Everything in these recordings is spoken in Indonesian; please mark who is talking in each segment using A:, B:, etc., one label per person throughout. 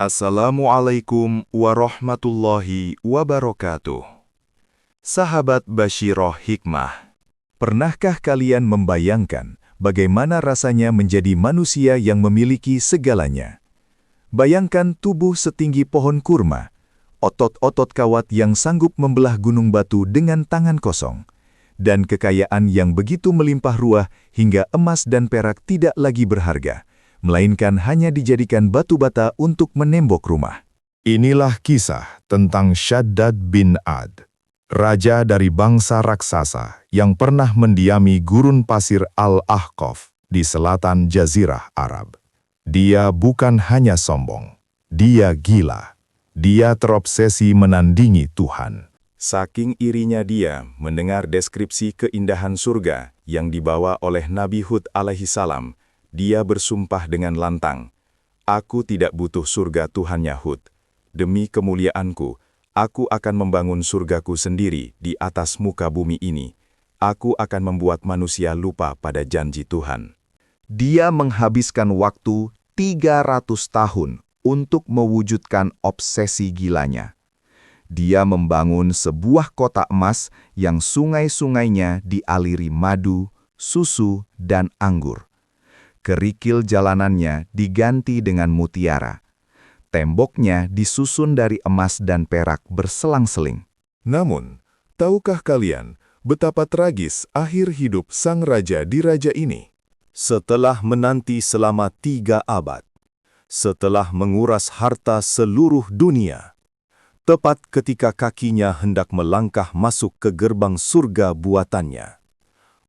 A: Assalamualaikum warahmatullahi wabarakatuh. Sahabat Basyirah Hikmah, pernahkah kalian membayangkan bagaimana rasanya menjadi manusia yang memiliki segalanya? Bayangkan tubuh setinggi pohon kurma, otot-otot kawat yang sanggup membelah gunung batu dengan tangan kosong, dan kekayaan yang begitu melimpah ruah hingga emas dan perak tidak lagi berharga, melainkan hanya dijadikan batu bata untuk menembok rumah.
B: Inilah kisah tentang Shaddad bin Ad, raja dari bangsa raksasa yang pernah mendiami gurun pasir Al-Ahqaf di selatan Jazirah Arab. Dia bukan hanya sombong, dia gila. Dia terobsesi menandingi Tuhan.
A: Saking irinya dia mendengar deskripsi keindahan surga yang dibawa oleh Nabi Hud alaihissalam, dia bersumpah dengan lantang, "Aku tidak butuh surga Tuhannya Hud. Demi kemuliaanku, aku akan membangun surgaku sendiri di atas muka bumi ini. Aku akan membuat manusia lupa pada janji Tuhan."
C: Dia menghabiskan waktu 300 tahun untuk mewujudkan obsesi gilanya. Dia membangun sebuah kota emas yang sungai-sungainya dialiri madu, susu, dan anggur. Kerikil jalanannya diganti dengan mutiara. Temboknya disusun dari emas dan perak berselang-seling.
B: Namun, tahukah kalian betapa tragis akhir hidup sang raja di raja ini?
A: Setelah menanti selama 3 abad, setelah menguras harta seluruh dunia, tepat ketika kakinya hendak melangkah masuk ke gerbang surga buatannya,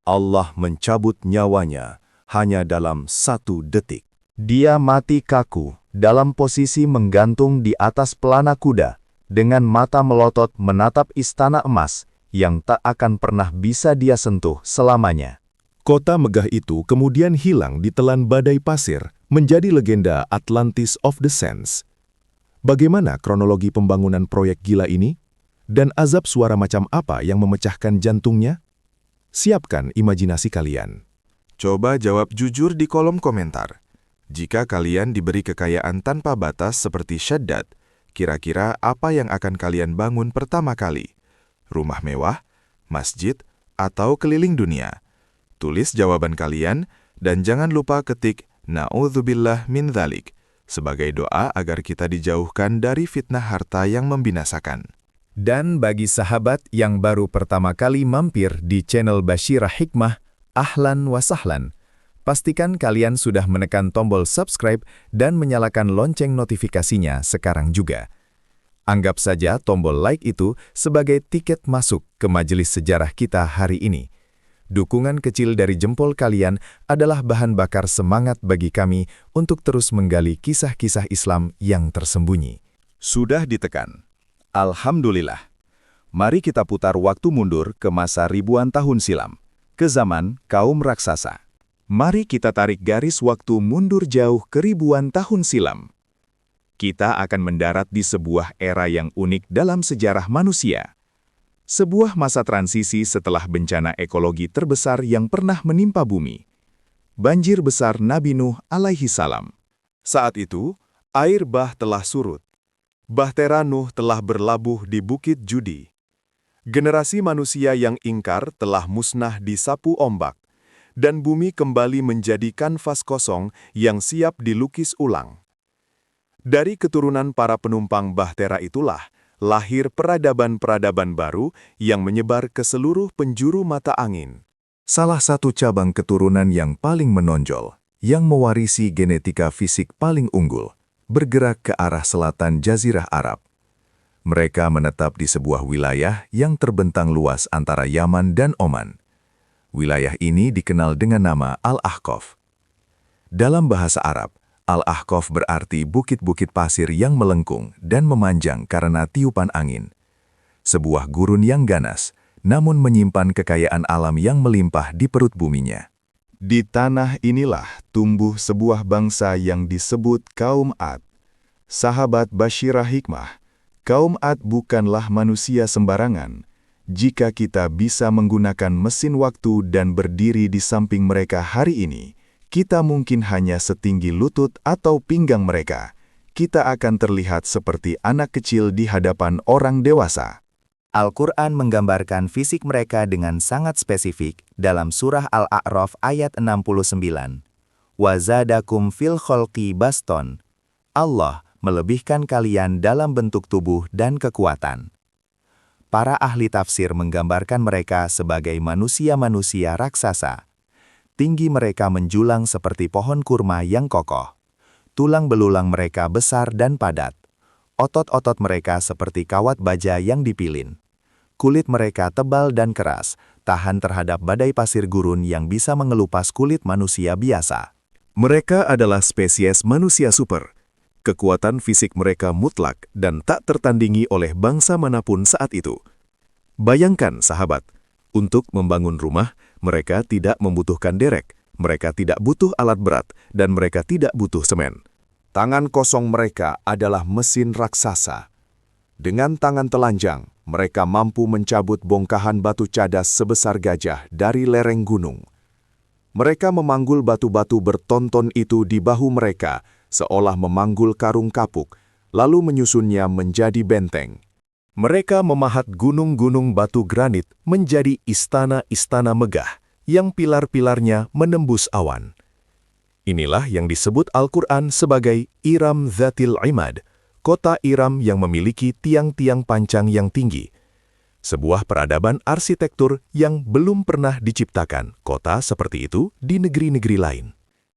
A: Allah mencabut nyawanya hanya dalam 1 detik.
C: Dia mati kaku dalam posisi menggantung di atas pelana kuda, dengan mata melotot menatap istana emas yang tak akan pernah bisa dia sentuh selamanya.
B: Kota megah itu kemudian hilang ditelan badai pasir, menjadi legenda Atlantis of the Sands. Bagaimana kronologi pembangunan proyek gila ini? Dan azab suara macam apa yang memecahkan jantungnya? Siapkan imajinasi kalian.
A: Coba jawab jujur di kolom komentar. Jika kalian diberi kekayaan tanpa batas seperti Shaddad, kira-kira apa yang akan kalian bangun pertama kali? Rumah mewah, masjid, atau keliling dunia? Tulis jawaban kalian dan jangan lupa ketik "Na'udzubillah min dzalik" sebagai doa agar kita dijauhkan dari fitnah harta yang membinasakan.
C: Dan bagi sahabat yang baru pertama kali mampir di channel Basyirah Hikmah, ahlan wa sahlan. Pastikan kalian sudah menekan tombol subscribe dan menyalakan lonceng notifikasinya sekarang juga. Anggap saja tombol like itu sebagai tiket masuk ke majelis sejarah kita hari ini. Dukungan kecil dari jempol kalian adalah bahan bakar semangat bagi kami untuk terus menggali kisah-kisah Islam yang tersembunyi.
A: Sudah ditekan. Alhamdulillah. Mari kita putar waktu mundur ke masa ribuan tahun silam, ke zaman kaum raksasa. Mari kita tarik garis waktu mundur jauh ke ribuan tahun silam. Kita akan mendarat di sebuah era yang unik dalam sejarah manusia. Sebuah masa transisi setelah bencana ekologi terbesar yang pernah menimpa bumi. Banjir besar Nabi Nuh alaihissalam. Saat itu, air Bah telah surut. Bahtera Nuh telah berlabuh di Bukit Judi. Generasi manusia yang ingkar telah musnah disapu ombak, dan bumi kembali menjadi kanvas kosong yang siap dilukis ulang. Dari keturunan para penumpang Bahtera itulah lahir peradaban-peradaban baru yang menyebar ke seluruh penjuru mata angin.
C: Salah satu cabang keturunan yang paling menonjol, yang mewarisi genetika fisik paling unggul, bergerak ke arah selatan Jazirah Arab. Mereka menetap di sebuah wilayah yang terbentang luas antara Yaman dan Oman. Wilayah ini dikenal dengan nama Al-Ahqaf. Dalam bahasa Arab, Al-Ahqaf berarti bukit-bukit pasir yang melengkung dan memanjang karena tiupan angin. Sebuah gurun yang ganas, namun menyimpan kekayaan alam yang melimpah di perut buminya.
A: Di tanah inilah tumbuh sebuah bangsa yang disebut kaum Ad. Sahabat Basyirah Hikmah, kaum Ad bukanlah manusia sembarangan. Jika kita bisa menggunakan mesin waktu dan berdiri di samping mereka hari ini, kita mungkin hanya setinggi lutut atau pinggang mereka.
C: kita akan terlihat seperti anak kecil di hadapan orang dewasa.
D: Al-Quran menggambarkan fisik mereka dengan sangat spesifik dalam surah Al-A'raf ayat 69. Wazadakum fil kholqi baston. Allah melebihkan kalian dalam bentuk tubuh dan kekuatan. Para ahli tafsir menggambarkan mereka sebagai manusia-manusia raksasa. Tinggi mereka menjulang seperti pohon kurma yang kokoh. Tulang belulang mereka besar dan padat. Otot-otot mereka seperti kawat baja yang dipilin. Kulit mereka tebal dan keras, tahan terhadap badai pasir gurun yang bisa mengelupas kulit manusia biasa.
C: Mereka adalah spesies manusia super. Kekuatan fisik mereka mutlak dan tak tertandingi oleh bangsa manapun saat itu. Bayangkan, sahabat, untuk membangun rumah, mereka tidak membutuhkan derek, mereka tidak butuh alat berat, dan mereka tidak butuh semen. Tangan kosong mereka adalah mesin raksasa. Dengan tangan telanjang, mereka mampu mencabut bongkahan batu cadas sebesar gajah dari lereng gunung. Mereka memanggul batu-batu bertonton itu di bahu mereka, seolah memanggul karung kapuk, lalu menyusunnya menjadi benteng. Mereka memahat gunung-gunung batu granit menjadi istana-istana megah, yang pilar-pilarnya menembus awan. Inilah yang disebut Al-Quran sebagai Iram Dzatil Imad, kota Iram yang memiliki tiang-tiang pancang yang tinggi. Sebuah peradaban arsitektur yang belum pernah diciptakan kota seperti itu di negeri-negeri lain.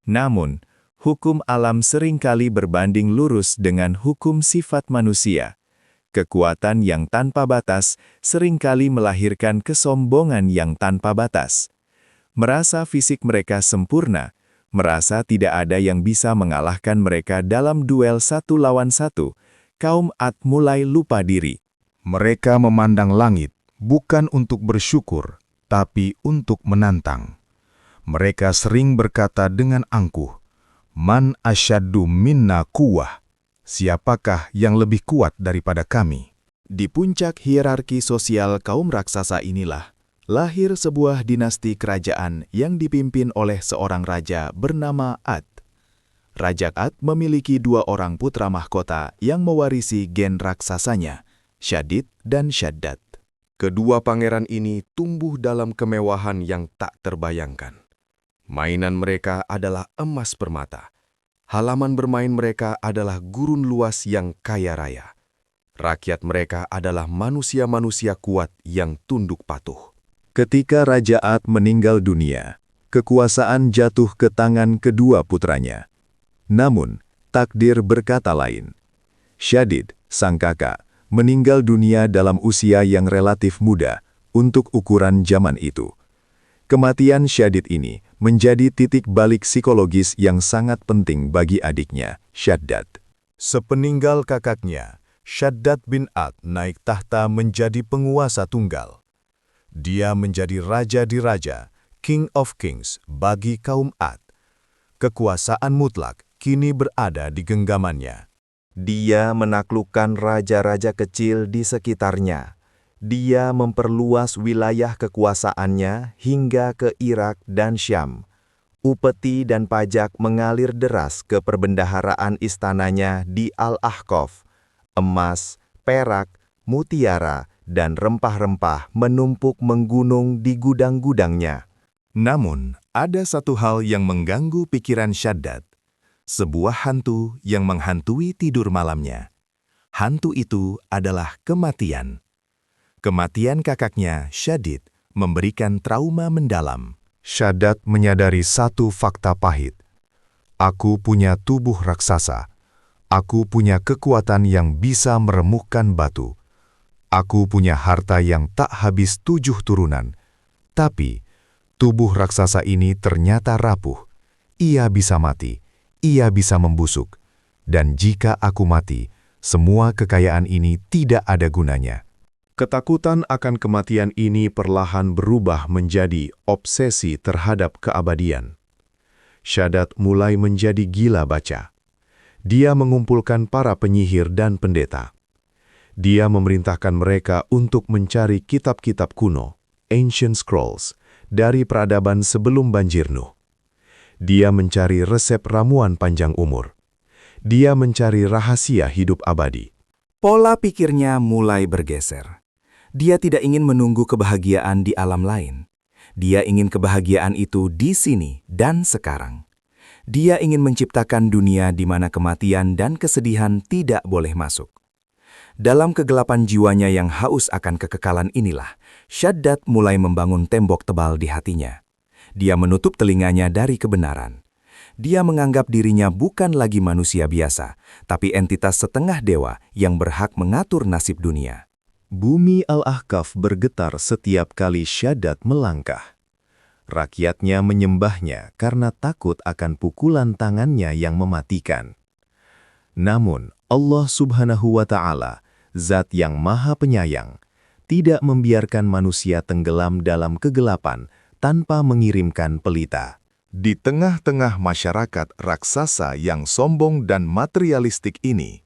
C: Namun, hukum alam seringkali berbanding lurus dengan hukum sifat manusia. Kekuatan yang tanpa batas seringkali melahirkan kesombongan yang tanpa batas. Merasa fisik mereka sempurna, merasa tidak ada yang bisa mengalahkan mereka dalam duel 1 lawan 1, kaum Ad mulai lupa diri.
B: Mereka memandang langit bukan untuk bersyukur, tapi untuk menantang. Mereka sering berkata dengan angkuh, "Man asyaddu minna quwwah." Siapakah yang lebih kuat daripada kami?
C: Di puncak hierarki sosial kaum raksasa inilah, lahir sebuah dinasti kerajaan yang dipimpin oleh seorang raja bernama Ad. Raja Ad memiliki 2 orang putra mahkota yang mewarisi gen raksasanya, Syadid dan Syaddad. Kedua pangeran ini tumbuh dalam kemewahan yang tak terbayangkan. Mainan mereka adalah emas permata. Halaman bermain mereka adalah gurun luas yang kaya raya. Rakyat mereka adalah manusia-manusia kuat yang tunduk patuh. Ketika Raja Ad meninggal dunia, kekuasaan jatuh ke tangan kedua putranya. Namun, takdir berkata lain. Syadid, sang kakak, meninggal dunia dalam usia yang relatif muda untuk ukuran zaman itu. Kematian Syadid ini menjadi titik balik psikologis yang sangat penting bagi adiknya, Syaddad. Sepeninggal kakaknya, Syaddad bin Ad naik tahta menjadi penguasa tunggal. Dia menjadi raja di raja, King of Kings, bagi kaum Ad. Kekuasaan mutlak kini berada di genggamannya.
D: Dia menaklukkan raja-raja kecil di sekitarnya. Dia memperluas wilayah kekuasaannya hingga ke Irak dan Syam. Upeti dan pajak mengalir deras ke perbendaharaan istananya di Al-Ahqaf. Emas, perak, mutiara, dan rempah-rempah menumpuk menggunung di gudang-gudangnya.
C: Namun, ada satu hal yang mengganggu pikiran Syaddad. Sebuah hantu yang menghantui tidur malamnya. Hantu itu adalah kematian. Kematian kakaknya, Syadid, memberikan trauma mendalam.
B: Syaddad menyadari satu fakta pahit. Aku punya tubuh raksasa. Aku punya kekuatan yang bisa meremukkan batu. Aku punya harta yang tak habis 7 turunan. Tapi, tubuh raksasa ini ternyata rapuh. Ia bisa mati. Ia bisa membusuk. Dan jika aku mati, semua kekayaan ini tidak ada gunanya.
C: Ketakutan akan kematian ini perlahan berubah menjadi obsesi terhadap keabadian. Syaddad mulai menjadi gila baca. Dia mengumpulkan para penyihir dan pendeta. Dia memerintahkan mereka untuk mencari kitab-kitab kuno, Ancient Scrolls, dari peradaban sebelum banjir Nuh. Dia mencari resep ramuan panjang umur.
B: Dia mencari rahasia hidup abadi.
E: Pola pikirnya mulai bergeser. Dia tidak ingin menunggu kebahagiaan di alam lain. Dia ingin kebahagiaan itu di sini dan sekarang. Dia ingin menciptakan dunia di mana kematian dan kesedihan tidak boleh masuk. Dalam kegelapan jiwanya yang haus akan kekekalan inilah, Shaddad mulai membangun tembok tebal di hatinya. Dia menutup telinganya dari kebenaran. Dia menganggap dirinya bukan lagi manusia biasa, tapi entitas setengah dewa yang berhak mengatur nasib dunia.
C: Bumi Al-Ahqaf bergetar setiap kali Shaddad melangkah. Rakyatnya menyembahnya karena takut akan pukulan tangannya yang mematikan. Namun, Allah Subhanahu wa Ta'ala, Zat yang Maha Penyayang, tidak membiarkan manusia tenggelam dalam kegelapan tanpa mengirimkan pelita.
B: Di tengah-tengah masyarakat raksasa yang sombong dan materialistik ini,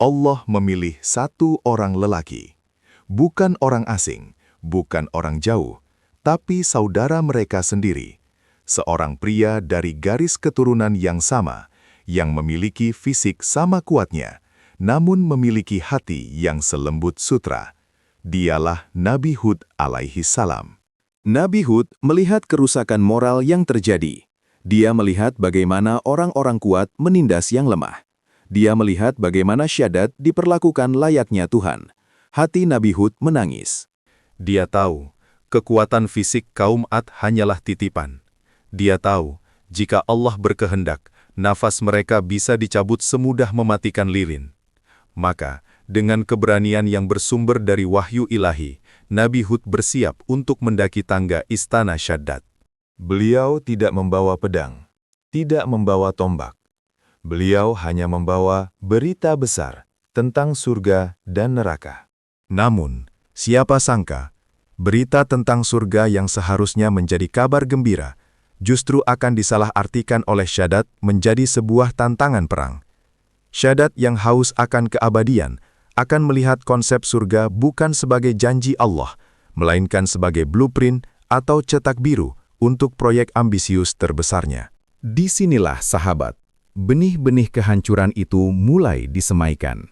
B: Allah memilih satu orang lelaki. Bukan orang asing, bukan orang jauh, tapi saudara mereka sendiri. Seorang pria dari garis keturunan yang sama, yang memiliki fisik sama kuatnya, namun memiliki hati yang selembut sutra. Dialah Nabi Hud alaihi salam.
A: Nabi Hud melihat kerusakan moral yang terjadi. Dia melihat bagaimana orang-orang kuat menindas yang lemah. Dia melihat bagaimana Shaddad diperlakukan layaknya Tuhan. Hati Nabi Hud menangis.
C: Dia tahu, kekuatan fisik kaum Ad hanyalah titipan. Dia tahu, jika Allah berkehendak, nafas mereka bisa dicabut semudah mematikan lilin. Maka, dengan keberanian yang bersumber dari wahyu ilahi, Nabi Hud bersiap untuk mendaki tangga istana Shaddad.
B: Beliau tidak membawa pedang, tidak membawa tombak. Beliau hanya membawa berita besar tentang surga dan neraka.
C: Namun, siapa sangka, berita tentang surga yang seharusnya menjadi kabar gembira, justru akan disalahartikan oleh Shaddad menjadi sebuah tantangan perang. Shaddad yang haus akan keabadian, akan melihat konsep surga bukan sebagai janji Allah, melainkan sebagai blueprint atau cetak biru untuk proyek ambisius terbesarnya.
A: Disinilah sahabat, benih-benih kehancuran itu mulai disemaikan.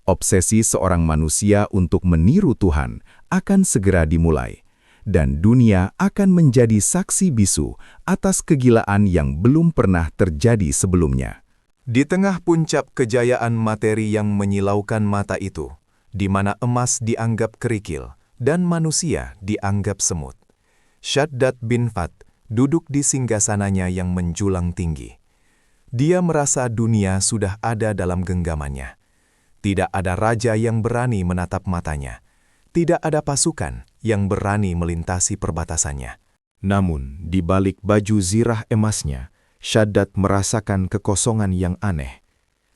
A: Obsesi seorang manusia untuk meniru Tuhan akan segera dimulai, dan dunia akan menjadi saksi bisu atas kegilaan yang belum pernah terjadi sebelumnya.
C: Di tengah puncak kejayaan materi yang menyilaukan mata itu, di mana emas dianggap kerikil dan manusia dianggap semut, Shaddad bin Fat duduk di singgasananya yang menjulang tinggi. Dia merasa dunia sudah ada dalam genggamannya. Tidak ada raja yang berani menatap matanya. Tidak ada pasukan yang berani melintasi perbatasannya. Namun, di balik baju zirah emasnya, Shaddad merasakan kekosongan yang aneh.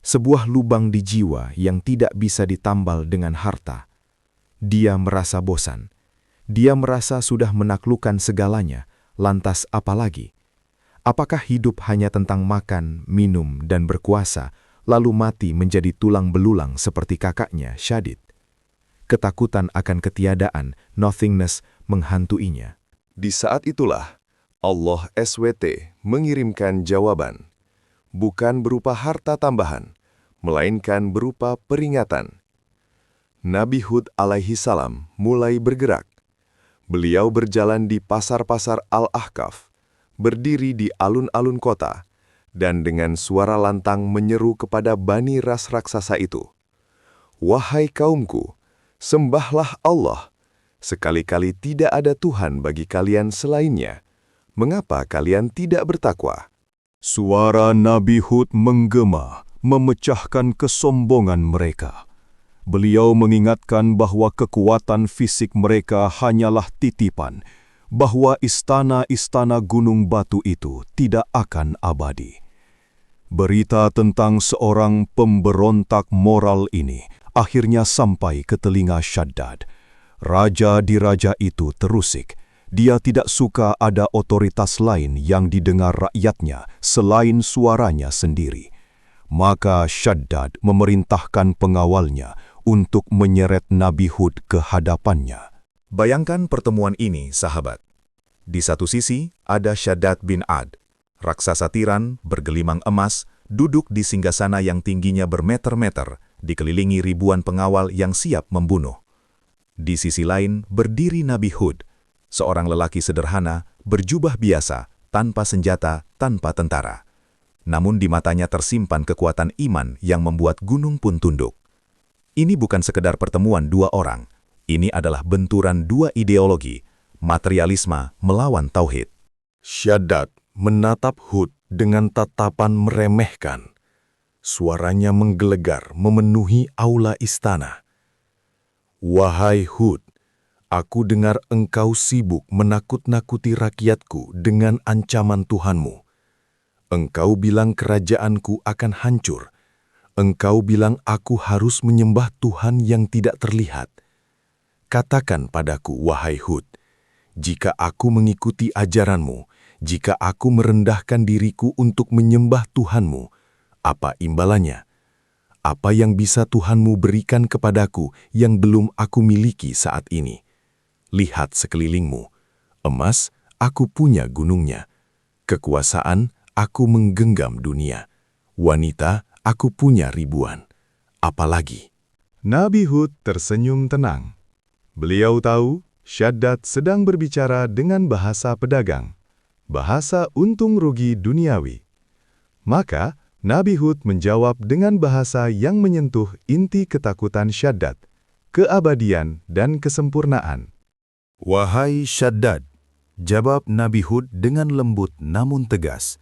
C: Sebuah lubang di jiwa yang tidak bisa ditambal dengan harta. Dia merasa bosan. Dia merasa sudah menaklukkan segalanya, lantas apa lagi? Apakah hidup hanya tentang makan, minum, dan berkuasa, lalu mati menjadi tulang belulang seperti kakaknya, Shaddad? Ketakutan akan ketiadaan, nothingness, menghantuinya.
B: Di saat itulah, Allah SWT mengirimkan jawaban. Bukan berupa harta tambahan, melainkan berupa peringatan. Nabi Hud alaihi salam mulai bergerak. Beliau berjalan di pasar-pasar Al-Ahqaf, berdiri di alun-alun kota, dan dengan suara lantang menyeru kepada bani ras raksasa itu, "Wahai kaumku, sembahlah Allah. Sekali-kali tidak ada Tuhan bagi kalian selainnya. Mengapa kalian tidak bertakwa?"
C: Suara Nabi Hud menggema, memecahkan kesombongan mereka. Beliau mengingatkan bahwa kekuatan fisik mereka hanyalah titipan, bahwa istana-istana gunung batu itu tidak akan abadi. Berita tentang seorang pemberontak moral ini akhirnya sampai ke telinga Shaddad. Raja di raja itu terusik. Dia tidak suka ada otoritas lain yang didengar rakyatnya selain suaranya sendiri. Maka Shaddad memerintahkan pengawalnya untuk menyeret Nabi Hud ke hadapannya.
B: Bayangkan pertemuan ini, sahabat. Di satu sisi ada Shaddad bin Ad, raksasa tiran bergelimang emas
C: duduk di singgasana yang tingginya bermeter-meter, dikelilingi ribuan pengawal yang siap membunuh. Di sisi lain berdiri Nabi Hud, seorang lelaki sederhana, berjubah biasa, tanpa senjata, tanpa tentara. Namun di matanya tersimpan kekuatan iman yang membuat gunung pun tunduk. Ini bukan sekedar pertemuan dua orang, ini adalah benturan dua ideologi, materialisme melawan tauhid.
B: Syaddad menatap Hud dengan tatapan meremehkan. Suaranya menggelegar memenuhi aula istana. "Wahai Hud, aku dengar engkau sibuk menakut-nakuti rakyatku dengan ancaman Tuhanmu. Engkau bilang kerajaanku akan hancur. Engkau bilang aku harus menyembah Tuhan yang tidak terlihat. Katakan padaku, wahai Hud, jika aku mengikuti ajaranmu, jika aku merendahkan diriku untuk menyembah Tuhanmu, apa imbalannya? Apa yang bisa Tuhanmu berikan kepadaku yang belum aku miliki saat ini? Lihat sekelilingmu. Emas, aku punya gunungnya. Kekuasaan, aku menggenggam dunia. Wanita, aku punya ribuan. Apalagi?"
C: Nabi Hud tersenyum tenang. Beliau tahu Syaddad sedang berbicara dengan bahasa pedagang, bahasa untung rugi duniawi. Maka Nabi Hud menjawab dengan bahasa yang menyentuh inti ketakutan Syaddad, keabadian dan kesempurnaan.
B: "Wahai Syaddad," jawab Nabi Hud dengan lembut namun tegas,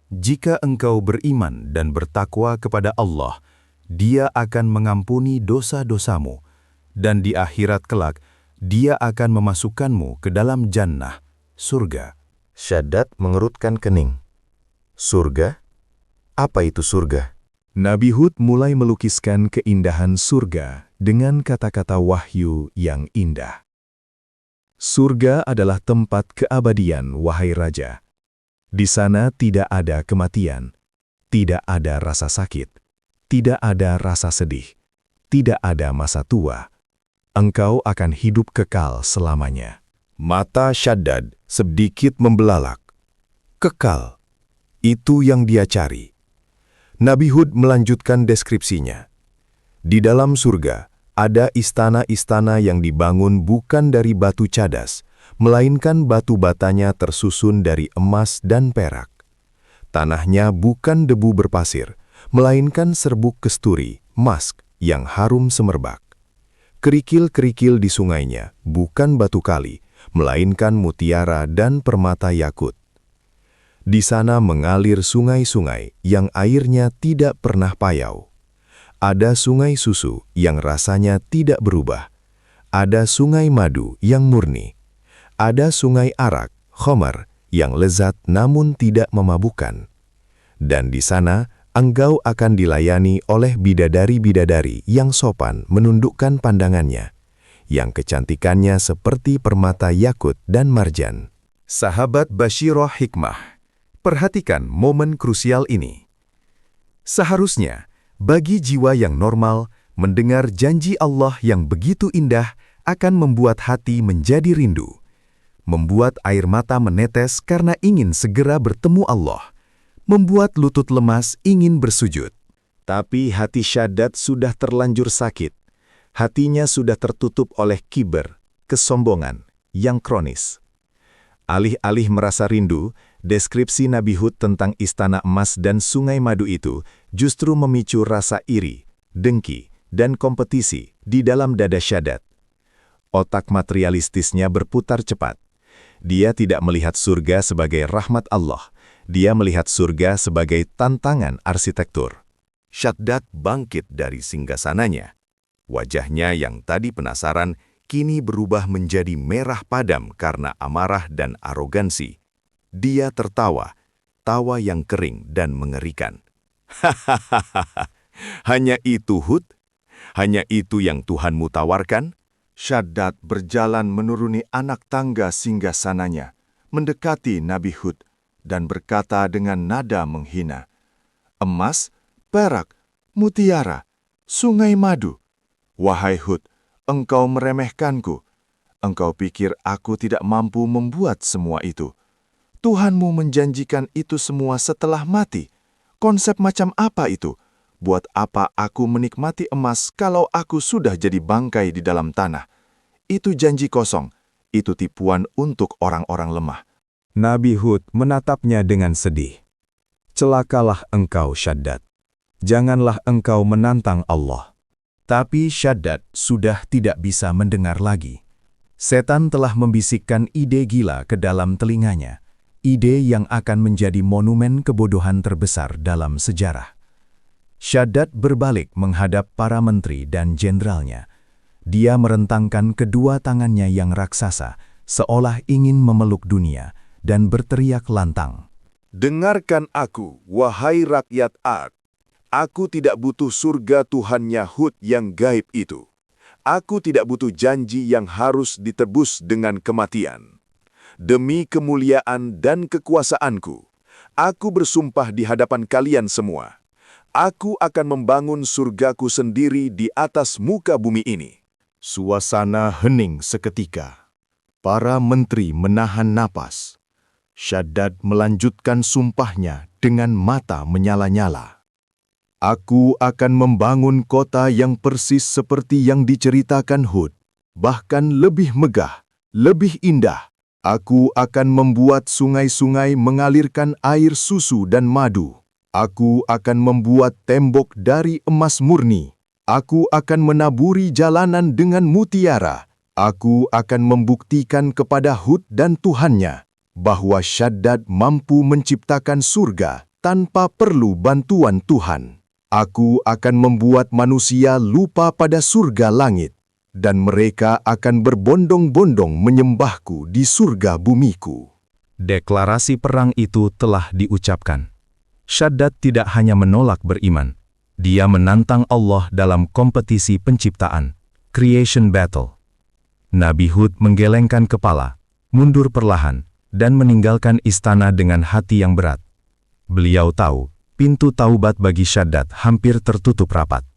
B: "jika engkau beriman dan bertakwa kepada Allah, Dia akan mengampuni dosa-dosamu, dan di akhirat kelak, Dia akan memasukkanmu ke dalam jannah, surga."
D: Syaddad mengerutkan kening. Surga? Apa itu surga?
C: Nabi Hud mulai melukiskan keindahan surga dengan kata-kata wahyu yang indah. Surga adalah tempat keabadian, wahai raja. Di sana tidak ada kematian, tidak ada rasa sakit, tidak ada rasa sedih, tidak ada masa tua. Engkau akan hidup kekal selamanya.
B: Mata Syaddad sedikit membelalak. Kekal, itu yang dia cari. Nabi Hud melanjutkan deskripsinya. Di dalam surga, ada istana-istana yang dibangun bukan dari batu cadas, melainkan batu batanya tersusun dari emas dan perak. Tanahnya bukan debu berpasir, melainkan serbuk kesturi, mask yang harum semerbak. Kerikil-kerikil di sungainya bukan batu kali, melainkan mutiara dan permata yakut. Di sana mengalir sungai-sungai yang airnya tidak pernah payau. Ada sungai susu yang rasanya tidak berubah. Ada sungai madu yang murni. Ada sungai arak, khamar, yang lezat namun tidak memabukkan. Dan di sana, engkau akan dilayani oleh bidadari-bidadari yang sopan menundukkan pandangannya, yang kecantikannya seperti permata yakut dan marjan.
C: Sahabat Basyirah Hikmah, perhatikan momen krusial ini. Seharusnya, bagi jiwa yang normal, mendengar janji Allah yang begitu indah akan membuat hati menjadi rindu, membuat air mata menetes karena ingin segera bertemu Allah, membuat lutut lemas ingin bersujud. Tapi hati Syaddad sudah terlanjur sakit. Hatinya sudah tertutup oleh kiber, kesombongan, yang kronis. Alih-alih merasa rindu, deskripsi Nabi Hud tentang istana emas dan sungai madu itu justru memicu rasa iri, dengki, dan kompetisi di dalam dada Syaddad. Otak materialistisnya berputar cepat. Dia tidak melihat surga sebagai rahmat Allah. Dia melihat surga sebagai tantangan arsitektur. Syaddad bangkit dari singgasananya. Wajahnya yang tadi penasaran, kini berubah menjadi merah padam karena amarah dan arogansi. Dia tertawa, tawa yang kering dan mengerikan. Hahaha, hanya itu Hud? Hanya itu yang Tuhanmu tawarkan? Syaddad berjalan menuruni anak tangga singgasananya, mendekati Nabi Hud, dan berkata dengan nada menghina, "Emas, perak, mutiara, sungai madu. Wahai Hud, engkau meremehkanku. Engkau pikir aku tidak mampu membuat semua itu. Tuhanmu menjanjikan itu semua setelah mati. Konsep macam apa itu? Buat apa aku menikmati emas kalau aku sudah jadi bangkai di dalam tanah? Itu janji kosong. Itu tipuan untuk orang-orang lemah.
B: Nabi Hud menatapnya dengan sedih. Celakalah engkau, Syaddad. Janganlah engkau menantang Allah. Tapi Syaddad sudah tidak bisa mendengar lagi. Setan telah membisikkan ide gila ke dalam telinganya. Ide yang akan menjadi monumen kebodohan terbesar dalam sejarah. Syaddad berbalik menghadap para menteri dan jenderalnya. Dia merentangkan kedua tangannya yang raksasa, seolah ingin memeluk dunia, dan berteriak lantang.
C: Dengarkan aku, wahai rakyat Ad. Aku tidak butuh surga Tuhannya Hud yang gaib itu. Aku tidak butuh janji yang harus ditebus dengan kematian. Demi kemuliaan dan kekuasaanku, aku bersumpah di hadapan kalian semua. Aku akan membangun surgaku sendiri di atas muka bumi ini.
B: Suasana hening seketika. Para menteri menahan napas. Syaddad melanjutkan sumpahnya dengan mata menyala-nyala. Aku akan membangun kota yang persis seperti yang diceritakan Hud, bahkan lebih megah, lebih indah. Aku akan membuat sungai-sungai mengalirkan air susu dan madu. Aku akan membuat tembok dari emas murni. Aku akan menaburi jalanan dengan mutiara. Aku akan membuktikan kepada Hud dan Tuhannya bahwa Syaddad mampu menciptakan surga tanpa perlu bantuan Tuhan. Aku akan membuat manusia lupa pada surga langit, dan mereka akan berbondong-bondong menyembahku di surga bumiku. Deklarasi perang itu telah diucapkan. Syaddad tidak hanya menolak beriman, dia menantang Allah dalam kompetisi penciptaan, creation battle. Nabi Hud menggelengkan kepala, mundur perlahan, dan meninggalkan istana dengan hati yang berat. Beliau tahu, pintu taubat bagi Syaddad hampir tertutup rapat.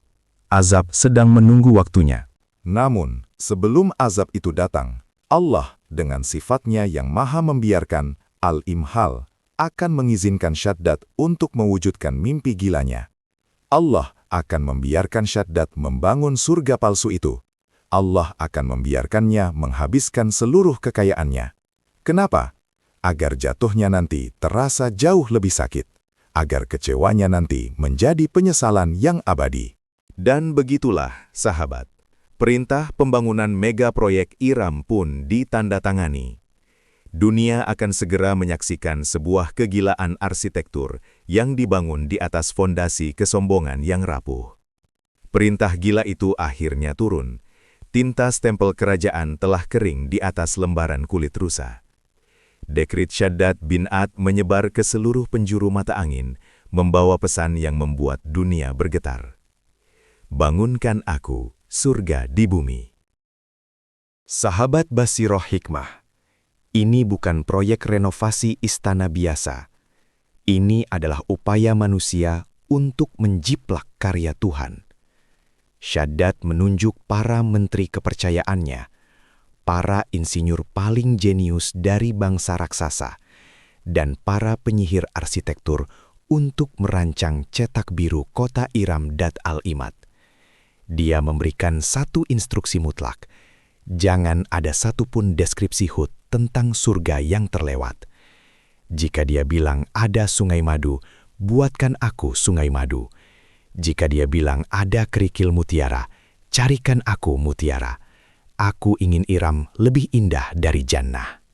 B: Azab sedang menunggu waktunya.
C: Namun, sebelum azab itu datang, Allah dengan sifatnya yang maha membiarkan, Al-Imhal, akan mengizinkan Syaddad untuk mewujudkan mimpi gilanya. Allah akan membiarkan Syaddad membangun surga palsu itu. Allah akan membiarkannya menghabiskan seluruh kekayaannya. Kenapa? Agar jatuhnya nanti terasa jauh lebih sakit. Agar kecewanya nanti menjadi penyesalan yang abadi.
A: Dan begitulah, sahabat, perintah pembangunan mega proyek Iram pun ditandatangani. Dunia akan segera menyaksikan sebuah kegilaan arsitektur yang dibangun di atas fondasi kesombongan yang rapuh. Perintah gila itu akhirnya turun. Tinta stempel kerajaan telah kering di atas lembaran kulit rusa. Dekrit Syaddad bin Ad menyebar ke seluruh penjuru mata angin, membawa pesan yang membuat dunia bergetar. Bangunkan aku, surga di bumi.
B: Sahabat Basiroh Hikmah, ini bukan proyek renovasi istana biasa. Ini adalah upaya manusia untuk menjiplak karya Tuhan. Syaddad menunjuk para menteri kepercayaannya, para insinyur paling jenius dari bangsa raksasa, dan para penyihir arsitektur untuk merancang cetak biru kota Iram Dat Al-Imad. Dia memberikan satu instruksi mutlak, jangan ada satupun deskripsi Hud tentang surga yang terlewat. Jika dia bilang ada sungai madu, buatkan aku sungai madu. Jika dia bilang ada kerikil mutiara, carikan aku mutiara. Aku ingin Iram lebih indah dari jannah.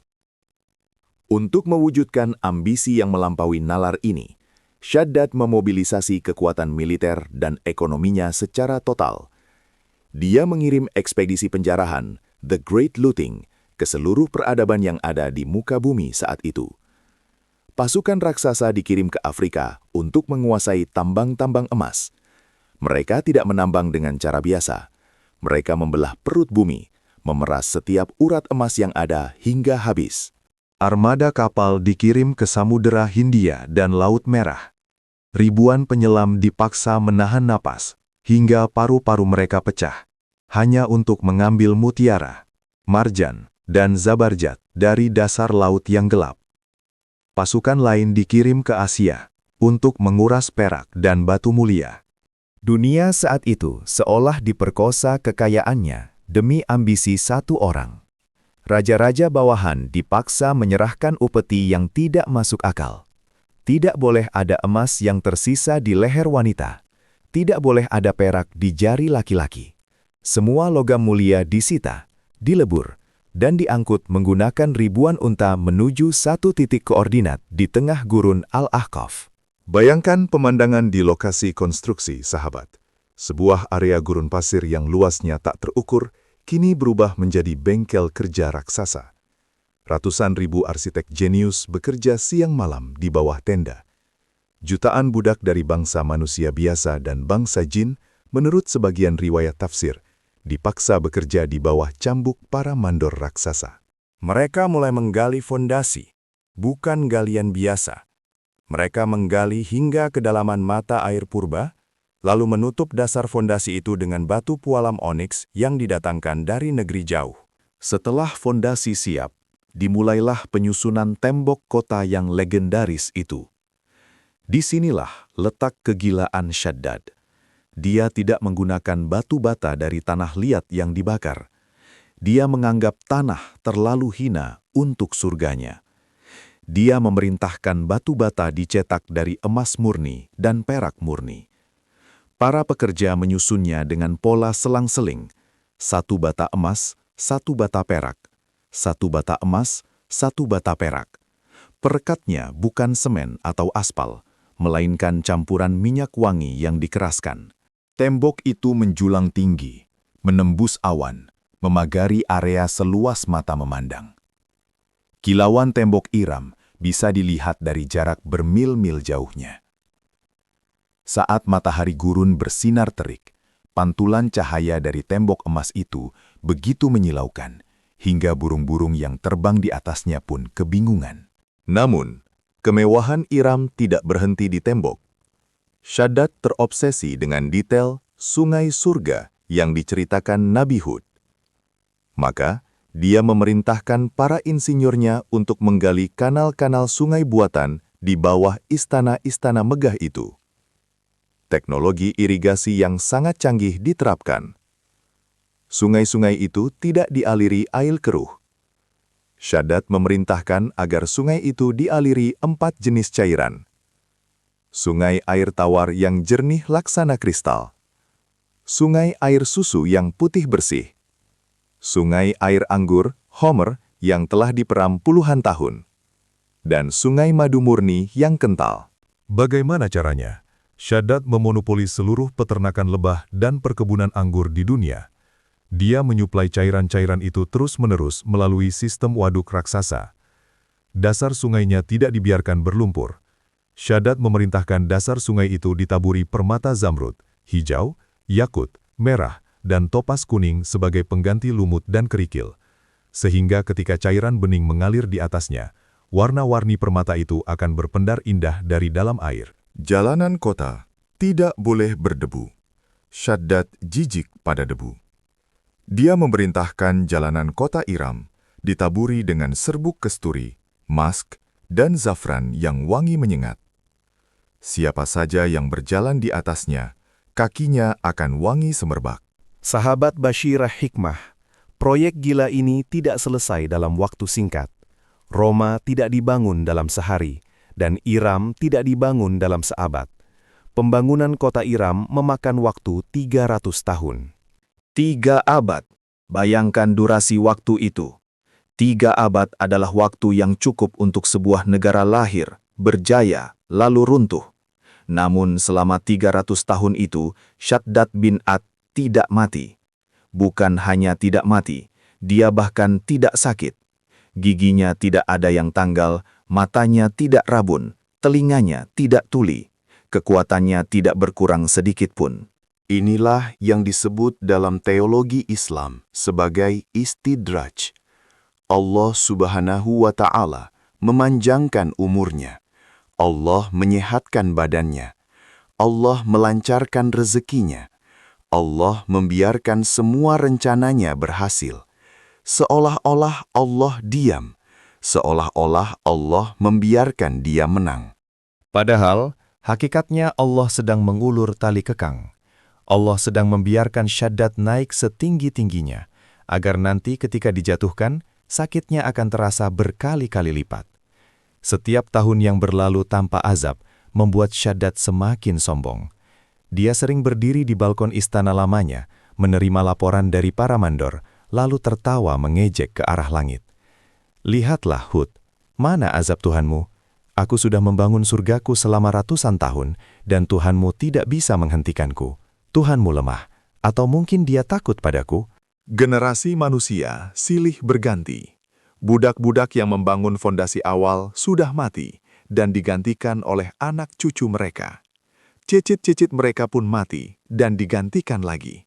C: Untuk mewujudkan ambisi yang melampaui nalar ini, Syaddad memobilisasi kekuatan militer dan ekonominya secara total. Dia mengirim ekspedisi penjarahan, The Great Looting, ke seluruh peradaban yang ada di muka bumi saat itu. Pasukan raksasa dikirim ke Afrika untuk menguasai tambang-tambang emas. Mereka tidak menambang dengan cara biasa. Mereka membelah perut bumi, memeras setiap urat emas yang ada hingga habis.
B: Armada kapal dikirim ke Samudera Hindia dan Laut Merah. Ribuan penyelam dipaksa menahan napas, hingga paru-paru mereka pecah, hanya untuk mengambil mutiara, marjan, dan zabarjat dari dasar laut yang gelap. Pasukan lain dikirim ke Asia,
C: untuk menguras perak dan batu mulia.
A: Dunia saat itu seolah diperkosa kekayaannya demi ambisi satu orang. Raja-raja bawahan dipaksa menyerahkan upeti yang tidak masuk akal. Tidak boleh ada emas yang tersisa di leher wanita. Tidak boleh ada perak di jari laki-laki. Semua logam mulia disita, dilebur, dan diangkut menggunakan ribuan unta menuju satu titik koordinat di tengah gurun Al-Ahqaf.
B: Bayangkan pemandangan di lokasi konstruksi, sahabat. Sebuah area gurun pasir yang luasnya tak terukur, kini berubah menjadi bengkel kerja raksasa. Ratusan ribu arsitek jenius bekerja siang malam di bawah tenda. Jutaan budak dari bangsa manusia biasa dan bangsa jin, menurut sebagian riwayat tafsir, dipaksa bekerja di bawah cambuk para mandor raksasa.
C: Mereka mulai menggali fondasi, bukan galian biasa. Mereka menggali hingga kedalaman mata air purba, lalu menutup dasar fondasi itu dengan batu pualam oniks yang didatangkan dari negeri jauh.
B: Setelah fondasi siap, dimulailah penyusunan tembok kota yang legendaris itu. Disinilah letak kegilaan Shaddad. Dia tidak menggunakan batu bata dari tanah liat yang dibakar. Dia menganggap tanah terlalu hina untuk surganya. Dia memerintahkan batu bata dicetak dari emas murni dan perak murni. Para pekerja menyusunnya dengan pola selang-seling, satu bata emas, satu bata perak, satu bata emas, satu bata perak. Perekatnya bukan semen atau aspal, melainkan campuran minyak wangi yang dikeraskan. Tembok itu menjulang tinggi, menembus awan, memagari area seluas mata memandang. Kilauan tembok Iram bisa dilihat dari jarak bermil-mil jauhnya. Saat matahari gurun bersinar terik, pantulan cahaya dari tembok emas itu begitu menyilaukan, hingga burung-burung yang terbang di atasnya pun kebingungan. Namun, kemewahan Iram tidak berhenti di tembok. Shaddad terobsesi dengan detail sungai surga yang diceritakan Nabi Hud. Maka, dia memerintahkan para insinyurnya untuk menggali kanal-kanal sungai buatan di bawah istana-istana megah itu. Teknologi irigasi yang sangat canggih diterapkan. Sungai-sungai itu tidak dialiri air keruh. Shaddad memerintahkan agar sungai itu dialiri 4 jenis cairan. Sungai air tawar yang jernih laksana kristal. Sungai air susu yang putih bersih. Sungai air anggur, Homer, yang telah diperam puluhan tahun. Dan sungai madu murni yang kental. Bagaimana caranya? Shaddad memonopoli seluruh peternakan lebah dan perkebunan anggur di dunia. Dia menyuplai cairan-cairan itu terus-menerus melalui sistem waduk raksasa. Dasar sungainya tidak dibiarkan berlumpur. Shaddad memerintahkan dasar sungai itu ditaburi permata zamrud, hijau, yakut, merah, dan topas kuning sebagai pengganti lumut dan kerikil. Sehingga ketika cairan bening mengalir di atasnya, warna-warni permata itu akan berpendar indah dari dalam air. Jalanan kota tidak boleh berdebu. Shaddad jijik pada debu. Dia memerintahkan jalanan kota Iram ditaburi dengan serbuk kesturi, mask, dan zafran yang wangi menyengat. Siapa saja yang berjalan di atasnya, kakinya akan wangi semerbak.
E: Sahabat Basyirah Hikmah, proyek gila ini tidak selesai dalam waktu singkat. Roma tidak dibangun dalam sehari, dan Iram tidak dibangun dalam seabad. Pembangunan kota Iram memakan waktu 300 tahun.
A: 3 abad. Bayangkan durasi waktu itu. 3 abad adalah waktu yang cukup untuk sebuah negara lahir, berjaya, lalu runtuh. Namun selama 300 tahun itu, Shaddad bin Ad tidak mati. Bukan hanya tidak mati, dia bahkan tidak sakit. Giginya tidak ada yang tanggal, matanya tidak rabun, telinganya tidak tuli. Kekuatannya tidak berkurang sedikit pun.
B: Inilah yang disebut dalam teologi Islam sebagai istidraj. Allah Subhanahu wa Ta'ala memanjangkan umurnya. Allah menyehatkan badannya. Allah melancarkan rezekinya. Allah membiarkan semua rencananya berhasil. Seolah-olah Allah diam. Seolah-olah Allah membiarkan dia menang.
A: Padahal,
B: Hakikatnya Allah sedang mengulur tali kekang. Allah sedang membiarkan Syaddad naik setinggi-tingginya, agar nanti ketika dijatuhkan, sakitnya akan terasa berkali-kali lipat. Setiap tahun yang berlalu tanpa azab membuat Syaddad semakin sombong. Dia sering berdiri di balkon istana lamanya, menerima laporan dari para mandor, lalu tertawa mengejek ke arah langit. Lihatlah Hud, mana azab Tuhanmu? Aku sudah membangun surgaku selama ratusan tahun, dan Tuhanmu tidak bisa menghentikanku. Tuhanmu lemah, atau mungkin dia takut padaku?
C: Generasi manusia silih berganti. Budak-budak yang membangun fondasi awal sudah mati dan digantikan oleh anak cucu mereka. Cicit-cicit mereka pun mati dan digantikan lagi.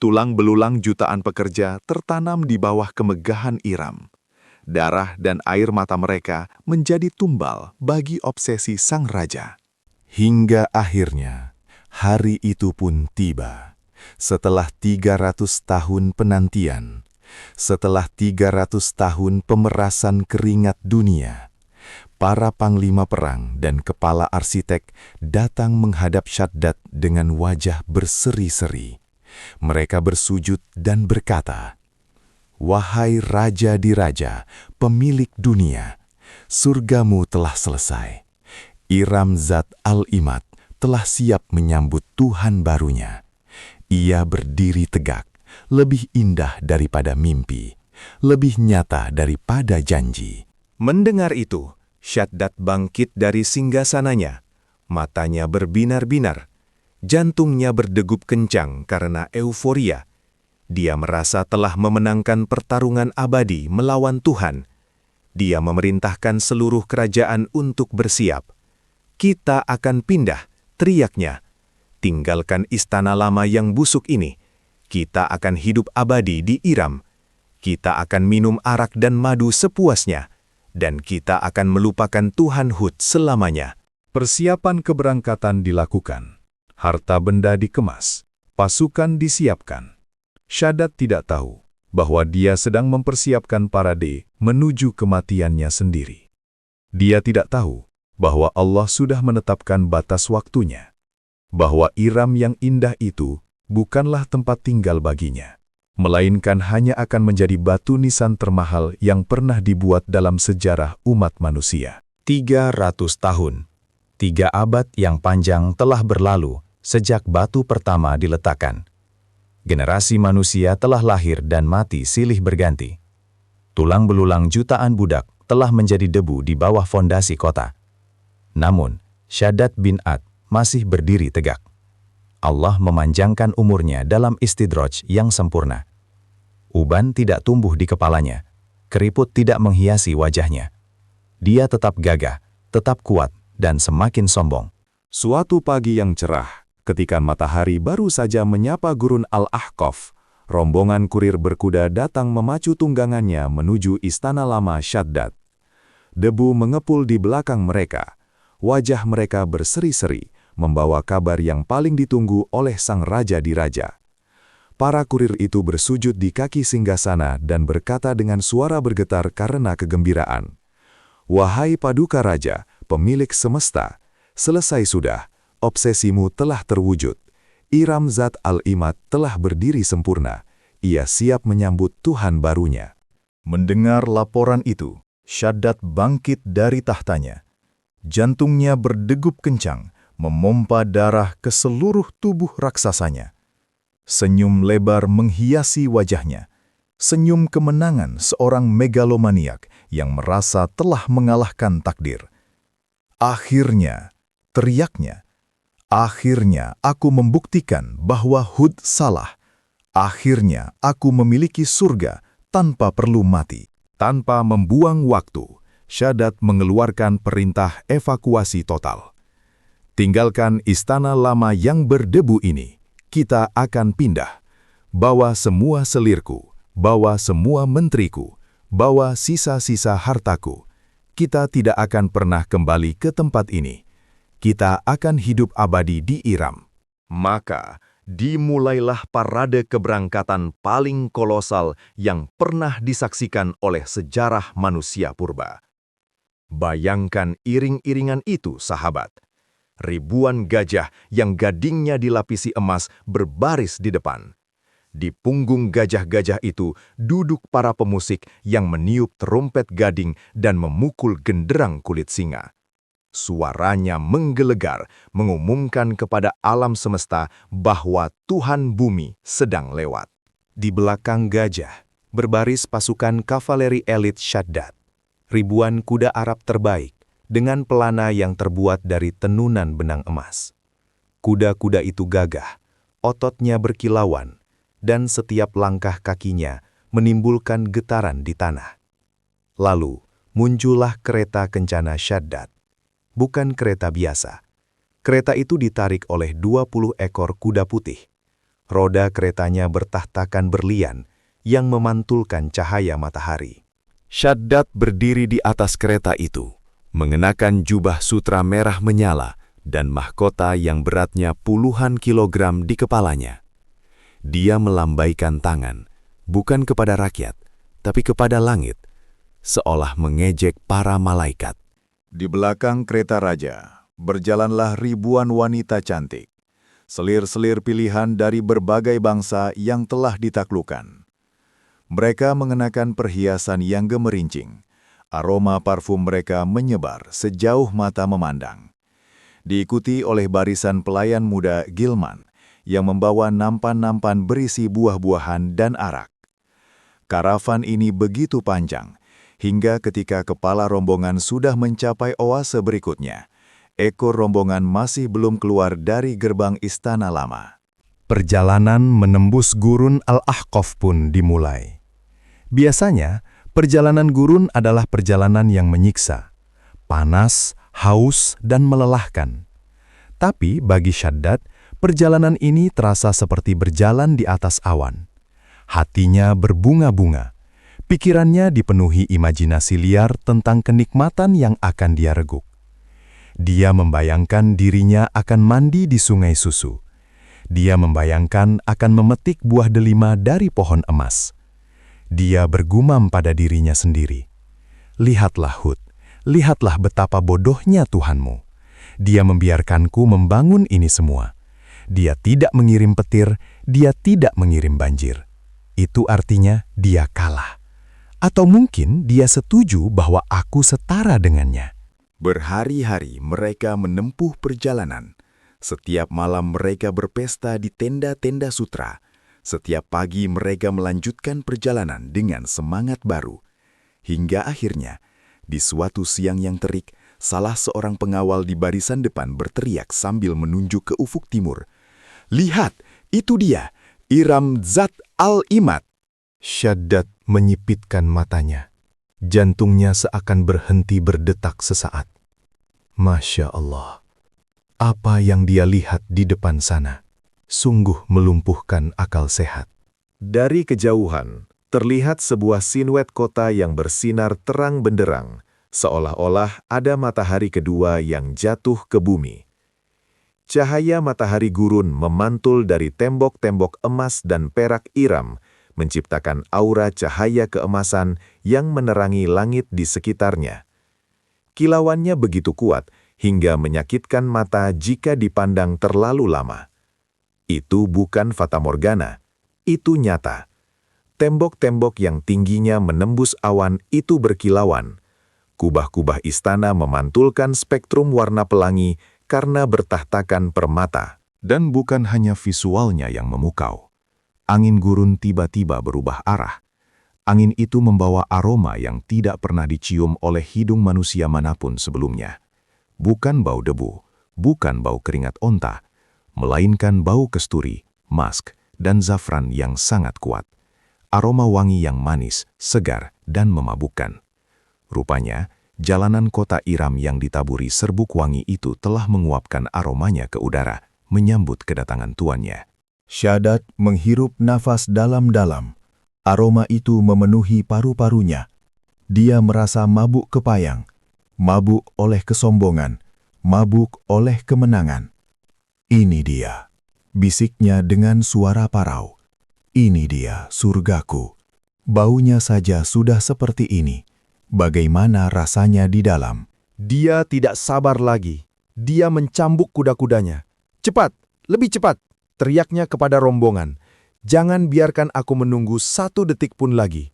C: Tulang belulang jutaan pekerja tertanam di bawah kemegahan Iram. Darah dan air mata mereka menjadi tumbal bagi obsesi sang raja.
B: Hingga akhirnya, hari itu pun tiba. Setelah 300 tahun penantian, setelah 300 tahun pemerasan keringat dunia, para panglima perang dan kepala arsitek datang menghadap Syaddad dengan wajah berseri-seri. Mereka bersujud dan berkata, "Wahai Raja di Raja, pemilik dunia, surgamu telah selesai. Iram Zat Al-Imad telah siap menyambut Tuhan barunya. Ia berdiri tegak, lebih indah daripada mimpi, lebih nyata daripada janji."
C: Mendengar itu, Syaddad bangkit dari singgasananya. Matanya berbinar-binar. Jantungnya berdegup kencang karena euforia. Dia merasa telah memenangkan pertarungan abadi melawan Tuhan. Dia memerintahkan seluruh kerajaan untuk bersiap. "Kita akan pindah," teriaknya. "Tinggalkan istana lama yang busuk ini. Kita akan hidup abadi di Iram. Kita akan minum arak dan madu sepuasnya. Dan kita akan melupakan Tuhan Hud selamanya."
B: Persiapan keberangkatan dilakukan. Harta benda dikemas. Pasukan disiapkan. Syaddad tidak tahu bahwa dia sedang mempersiapkan parade menuju kematiannya sendiri. Dia tidak tahu bahwa Allah sudah menetapkan batas waktunya, bahwa Iram yang indah itu bukanlah tempat tinggal baginya, melainkan hanya akan menjadi batu nisan termahal yang pernah dibuat dalam sejarah umat manusia. 300 tahun, 3 abad yang panjang telah berlalu sejak batu pertama diletakkan. Generasi manusia telah lahir dan mati silih berganti. Tulang belulang jutaan budak telah menjadi debu di bawah fondasi kota. Namun, Syaddad bin Ad masih berdiri tegak. Allah memanjangkan umurnya dalam istidraj yang sempurna. Uban tidak tumbuh di kepalanya, keriput tidak menghiasi wajahnya. Dia tetap gagah, tetap kuat, dan semakin sombong.
A: Suatu pagi yang cerah, ketika matahari baru saja menyapa gurun Al-Ahqaf, rombongan kurir berkuda datang memacu tunggangannya menuju istana lama Syaddad. Debu mengepul di belakang mereka. Wajah mereka berseri-seri, membawa kabar yang paling ditunggu oleh sang raja di raja. Para kurir itu bersujud di kaki singgasana dan berkata dengan suara bergetar karena kegembiraan, "Wahai Paduka Raja, pemilik semesta, selesai sudah. Obsesimu telah terwujud. Iram Zat Al-Imad telah berdiri sempurna. Ia siap menyambut Tuhan barunya."
B: Mendengar laporan itu, Syaddad bangkit dari tahtanya. Jantungnya berdegup kencang, memompa darah ke seluruh tubuh raksasanya. Senyum lebar menghiasi wajahnya. Senyum kemenangan seorang megalomaniak yang merasa telah mengalahkan takdir. "Akhirnya," teriaknya, "akhirnya aku membuktikan bahwa Hud salah. Akhirnya aku memiliki surga tanpa perlu mati." Tanpa membuang waktu, Syaddad mengeluarkan perintah evakuasi total. "Tinggalkan istana lama yang berdebu ini. Kita akan pindah. Bawa semua selirku, bawa semua menteriku, bawa sisa-sisa hartaku. Kita tidak akan pernah kembali ke tempat ini. Kita akan hidup abadi di Iram."
C: Maka dimulailah parade keberangkatan paling kolosal yang pernah disaksikan oleh sejarah manusia purba. Bayangkan iring-iringan itu, sahabat. ribuan gajah yang gadingnya dilapisi emas berbaris di depan. Di punggung gajah-gajah itu duduk para pemusik yang meniup terompet gading dan memukul genderang kulit singa. Suaranya menggelegar, mengumumkan kepada alam semesta bahwa Tuhan bumi sedang lewat.
A: Di belakang gajah, berbaris pasukan kavaleri elit Shaddad. Ribuan kuda Arab terbaik, dengan pelana yang terbuat dari tenunan benang emas. Kuda-kuda itu gagah, ototnya berkilauan, dan setiap langkah kakinya menimbulkan getaran di tanah. Lalu, muncullah kereta kencana Shaddad. Bukan kereta biasa. Kereta itu ditarik oleh 20 ekor kuda putih. Roda keretanya bertahtakan berlian yang memantulkan cahaya matahari. Shaddad berdiri di atas kereta itu, mengenakan jubah sutra merah menyala dan mahkota yang beratnya puluhan kilogram di kepalanya. Dia melambaikan tangan, bukan kepada rakyat, tapi kepada langit, seolah mengejek para malaikat.
B: Di belakang kereta raja, berjalanlah ribuan wanita cantik. Selir-selir pilihan dari berbagai bangsa yang telah ditaklukkan. Mereka mengenakan perhiasan yang gemerincing. Aroma parfum mereka menyebar sejauh mata memandang. Diikuti oleh barisan pelayan muda Gilman yang membawa nampan-nampan berisi buah-buahan dan arak. Karavan ini begitu panjang, hingga ketika kepala rombongan sudah mencapai oase berikutnya, ekor rombongan masih belum keluar dari gerbang istana lama.
A: Perjalanan menembus gurun Al-Ahqaf pun dimulai. Biasanya, perjalanan gurun adalah perjalanan yang menyiksa, panas, haus, dan melelahkan. Tapi bagi Shaddad, perjalanan ini terasa seperti berjalan di atas awan. Hatinya berbunga-bunga. Pikirannya dipenuhi imajinasi liar tentang kenikmatan yang akan dia reguk. Dia membayangkan dirinya akan mandi di sungai susu. Dia membayangkan akan memetik buah delima dari pohon emas. Dia bergumam pada dirinya sendiri. Lihatlah Hud, lihatlah betapa bodohnya Tuhanmu. Dia membiarkanku membangun ini semua. Dia tidak mengirim petir, dia tidak mengirim banjir. Itu artinya dia kalah. Atau mungkin dia setuju bahwa aku setara dengannya.
C: Berhari-hari mereka menempuh perjalanan. Setiap malam mereka berpesta di tenda-tenda sutra. Setiap pagi mereka melanjutkan perjalanan dengan semangat baru. Hingga akhirnya, di suatu siang yang terik, salah seorang pengawal di barisan depan berteriak sambil menunjuk ke ufuk timur. "Lihat, itu dia, Iram Zat Al-Imad."
A: Shaddad menyipitkan matanya. Jantungnya seakan berhenti berdetak sesaat. Masya Allah, apa yang dia lihat di depan sana sungguh melumpuhkan akal sehat.
B: Dari kejauhan, terlihat sebuah siluet kota yang bersinar terang benderang, seolah-olah ada matahari kedua yang jatuh ke bumi. Cahaya matahari gurun memantul dari tembok-tembok emas dan perak Iram, menciptakan aura cahaya keemasan yang menerangi langit di sekitarnya. Kilauannya begitu kuat hingga menyakitkan mata jika dipandang terlalu lama. Itu bukan fatamorgana, itu nyata. Tembok-tembok yang tingginya menembus awan itu berkilauan. Kubah-kubah istana memantulkan spektrum warna pelangi karena bertahtakan permata. Dan bukan hanya visualnya yang memukau. Angin gurun tiba-tiba berubah arah. Angin itu membawa aroma yang tidak pernah dicium oleh hidung manusia manapun sebelumnya. Bukan bau debu, bukan bau keringat onta, melainkan bau kesturi, mask, dan zafran yang sangat kuat. Aroma wangi yang manis, segar, dan memabukkan. Rupanya, jalanan kota Iram yang ditaburi serbuk wangi itu telah menguapkan aromanya ke udara, menyambut kedatangan tuannya. Shaddad menghirup nafas dalam-dalam. Aroma itu memenuhi paru-parunya. Dia merasa mabuk kepayang, mabuk oleh kesombongan, mabuk oleh kemenangan. "Ini dia," bisiknya dengan suara parau. "Ini dia surgaku. Baunya saja sudah seperti ini. Bagaimana rasanya di dalam?"
A: Dia tidak sabar lagi.
B: Dia mencambuk kuda-kudanya. "Cepat, lebih cepat!" teriaknya kepada rombongan. "Jangan biarkan aku menunggu 1 detik pun lagi."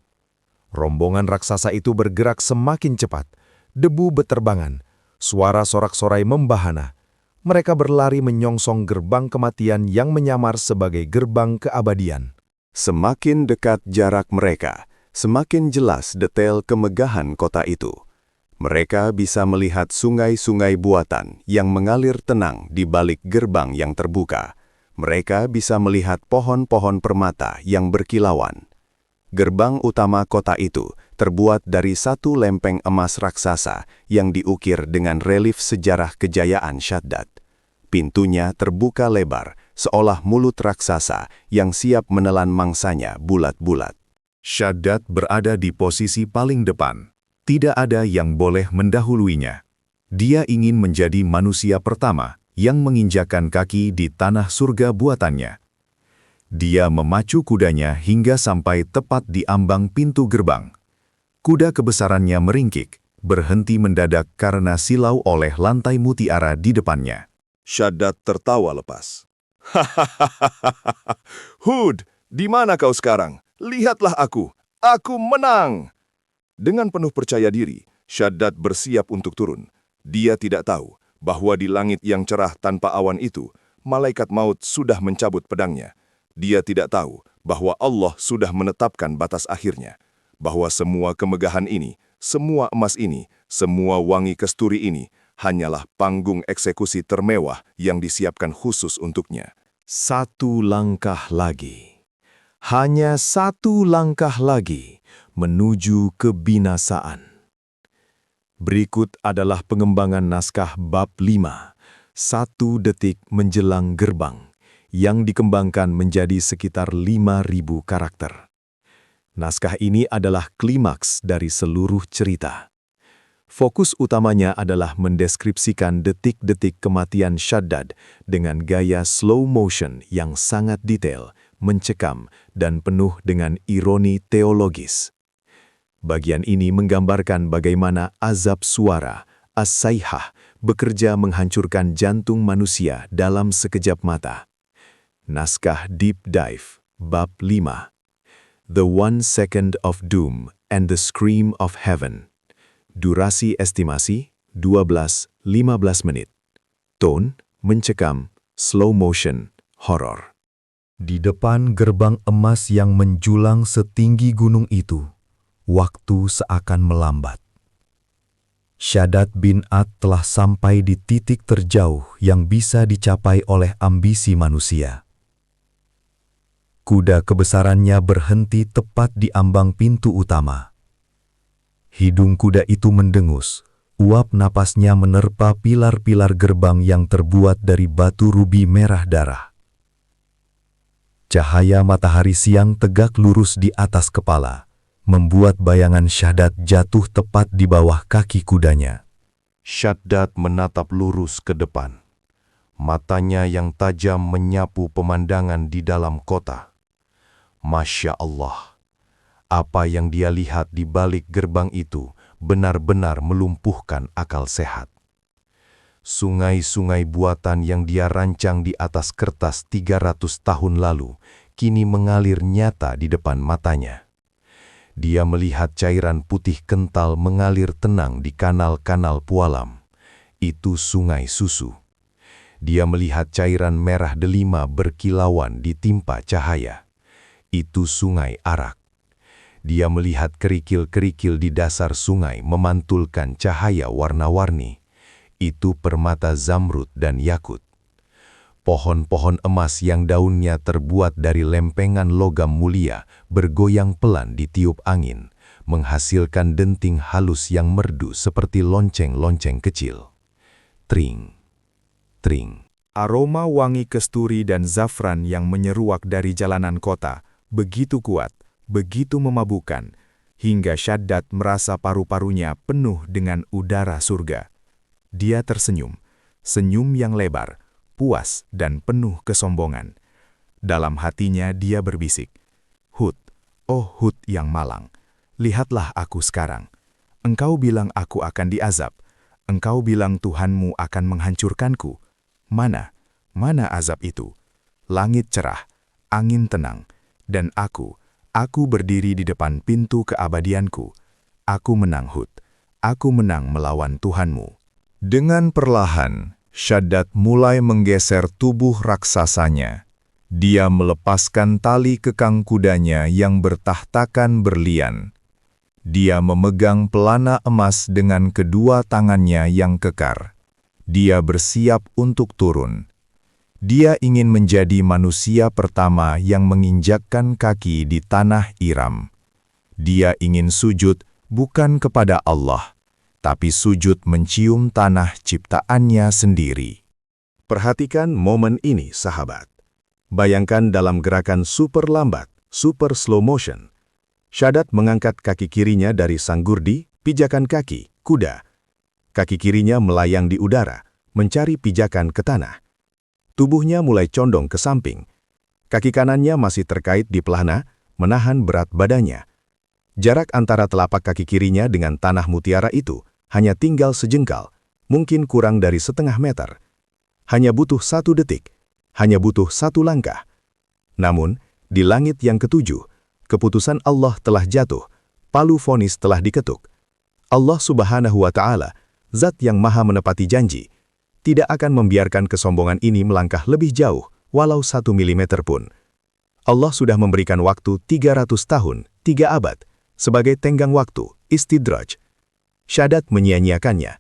B: Rombongan raksasa itu bergerak semakin cepat. Debu beterbangan. Suara sorak-sorai membahana. Mereka berlari menyongsong gerbang kematian yang menyamar sebagai gerbang keabadian.
C: Semakin dekat jarak mereka, semakin jelas detail kemegahan kota itu. Mereka bisa melihat sungai-sungai buatan yang mengalir tenang di balik gerbang yang terbuka. Mereka bisa melihat pohon-pohon permata yang berkilauan. Gerbang utama kota itu terbuat dari 1 lempeng emas raksasa yang diukir dengan relief sejarah kejayaan Shaddad. Pintunya terbuka lebar, seolah mulut raksasa yang siap menelan mangsanya bulat-bulat. Shaddad berada di posisi paling depan. Tidak ada yang boleh mendahuluinya. Dia ingin menjadi manusia pertama yang menginjakan kaki di tanah surga buatannya. Dia memacu kudanya hingga sampai tepat di ambang pintu gerbang. Kuda kebesarannya meringkik, berhenti mendadak karena silau oleh lantai mutiara di depannya.
F: Shaddad tertawa lepas. "Hahaha, Hud, di mana kau sekarang? Lihatlah aku menang!" Dengan penuh percaya diri, Shaddad bersiap untuk turun. Dia tidak tahu bahwa di langit yang cerah tanpa awan itu, malaikat maut sudah mencabut pedangnya. Dia tidak tahu bahwa Allah sudah menetapkan batas akhirnya, bahwa semua kemegahan ini, semua emas ini, semua wangi kesturi ini, hanyalah panggung eksekusi termewah yang disiapkan khusus untuknya.
C: 1 langkah lagi. Hanya 1 langkah lagi menuju kebinasaan. Berikut adalah pengembangan naskah bab 5, 1 detik menjelang gerbang, yang dikembangkan menjadi sekitar 5.000 karakter. Naskah ini adalah klimaks dari seluruh cerita. Fokus utamanya adalah mendeskripsikan detik-detik kematian Shaddad dengan gaya slow motion yang sangat detail, mencekam, dan penuh dengan ironi teologis. Bagian ini menggambarkan bagaimana azab suara, as-sayhah, bekerja menghancurkan jantung manusia dalam sekejap mata. Naskah Deep Dive, Bab 5. The 1 Second of Doom and the Scream of Heaven. Durasi estimasi 12-15 menit. Tone mencekam, slow motion, horor.
B: Di depan gerbang emas yang menjulang setinggi gunung itu, waktu seakan melambat. Shaddad bin Ad telah sampai di titik terjauh yang bisa dicapai oleh ambisi manusia. Kuda kebesarannya berhenti tepat di ambang pintu utama. Hidung kuda itu mendengus, uap napasnya menerpa pilar-pilar gerbang yang terbuat dari batu rubi merah darah. Cahaya matahari siang tegak lurus di atas kepala, membuat bayangan Shaddad jatuh tepat di bawah kaki kudanya.
C: Shaddad menatap lurus ke depan. Matanya yang tajam menyapu pemandangan di dalam kota. Masya Allah, apa yang dia lihat di balik gerbang itu benar-benar melumpuhkan akal sehat. Sungai-sungai buatan yang dia rancang di atas kertas 300 tahun lalu kini mengalir nyata di depan matanya. Dia melihat cairan putih kental mengalir tenang di kanal-kanal pualam. Itu sungai susu. Dia melihat cairan merah delima berkilauan ditimpa cahaya. Itu sungai arak. Dia melihat kerikil-kerikil di dasar sungai memantulkan cahaya warna-warni. Itu permata zamrud dan yakut. Pohon-pohon emas yang daunnya terbuat dari lempengan logam mulia bergoyang pelan ditiup angin, menghasilkan denting halus yang merdu seperti lonceng-lonceng kecil. Tring, tring.
B: Aroma wangi kesturi dan zafran yang menyeruak dari jalanan kota begitu kuat, begitu memabukkan, hingga Shaddad merasa paru-parunya penuh dengan udara surga. Dia tersenyum, senyum yang lebar, puas dan penuh kesombongan. Dalam hatinya dia berbisik, "Hud, oh Hud yang malang, lihatlah aku sekarang. Engkau bilang aku akan diazab. Engkau bilang Tuhanmu akan menghancurkanku. Mana azab itu? Langit cerah, angin tenang, dan aku berdiri di depan pintu keabadianku. Aku menang, Hud. Aku menang melawan Tuhanmu.
C: Dengan perlahan, Shaddad mulai menggeser tubuh raksasanya. Dia melepaskan tali kekang kudanya yang bertahtakan berlian. Dia memegang pelana emas dengan kedua tangannya yang kekar. Dia bersiap untuk turun. Dia ingin menjadi manusia pertama yang menginjakkan kaki di tanah Iram. Dia ingin sujud bukan kepada Allah, tapi sujud mencium tanah ciptaannya sendiri.
F: Perhatikan momen ini, sahabat. Bayangkan dalam gerakan super lambat, super slow motion. Shaddad mengangkat kaki kirinya dari sanggurdi, pijakan kaki, kuda. Kaki kirinya melayang di udara, mencari pijakan ke tanah. Tubuhnya mulai condong ke samping. Kaki kanannya masih terkait di pelana, menahan berat badannya. Jarak antara telapak kaki kirinya dengan tanah mutiara itu hanya tinggal sejengkal, mungkin kurang dari setengah meter. Hanya butuh 1 detik, hanya butuh 1 langkah. Namun, di langit yang ketujuh, keputusan Allah telah jatuh, palu vonis telah diketuk. Allah Subhanahu wa Ta'ala, Zat yang maha menepati janji, tidak akan membiarkan kesombongan ini melangkah lebih jauh, walau 1 milimeter pun. Allah sudah memberikan waktu 300 tahun, 3 abad, sebagai tenggang waktu, istidraj. Shaddad menyia-nyiakannya.